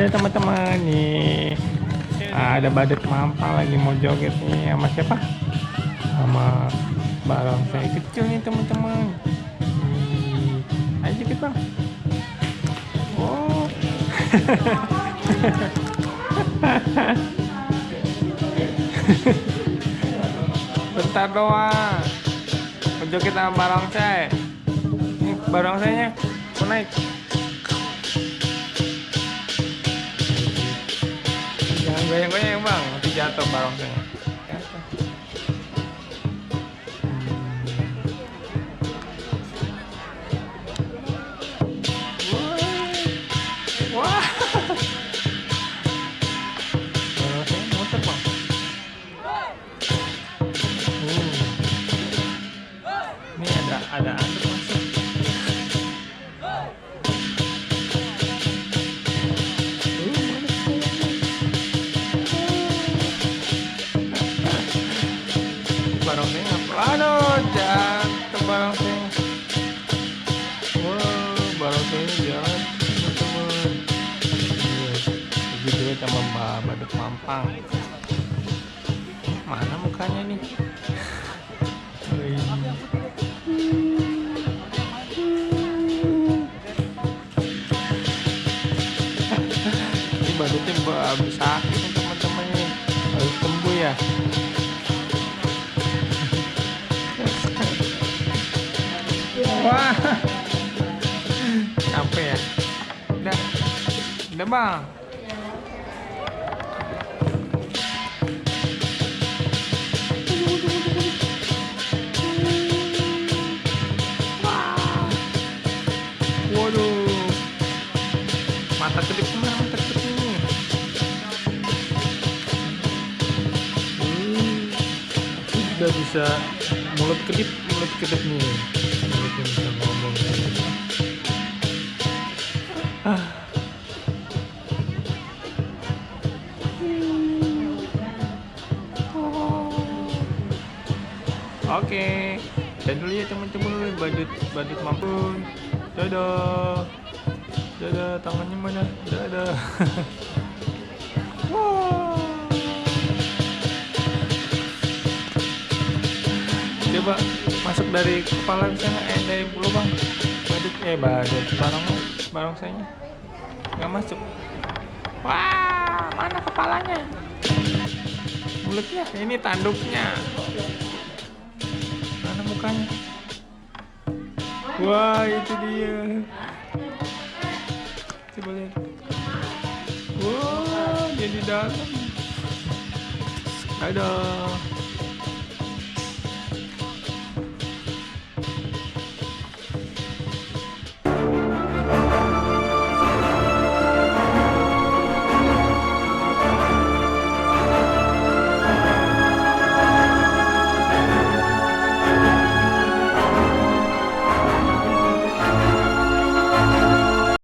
Ayo teman-teman nih, ada badut mampang lagi mau joget nih sama siapa? Sama barongsai kecil nih teman-teman. Ayo joget bang. Oh. Bentar doang. Mau joget sama barongsai. Ini barongsainya mau naik. Jangan goyang-goyang bang, nanti jatuh barongsainya. Wah, barongsainya muter bang. Ini ada anduk masuk. Barongsainya, aduh jatuh barongsainya. Wow, barongsainya jatuh teman-teman. Begitu ya sama badut mampang. Mana mukanya nih? Ini badutnya habis sakit nih teman-teman ini. Harus sembuh ya. Wah, capek ya. Udah bang. Waduh, mata kedip kemana mata kedip ini? Udah bisa mulut kedip nih. Mulutnya bisa ngomong. Oke, dan dulu ya teman-teman, badut mampun. Dadah, dadah, tangannya mana? Dadah. Wow. Coba masuk dari kepala misalnya, dari bulu bang. Badut barongsainya nggak masuk. Wah, mana kepalanya? Mulutnya, ini tanduknya. Mana mukanya? Wah, itu dia. Coba lihat. Wah, dia di dalam. Dadah.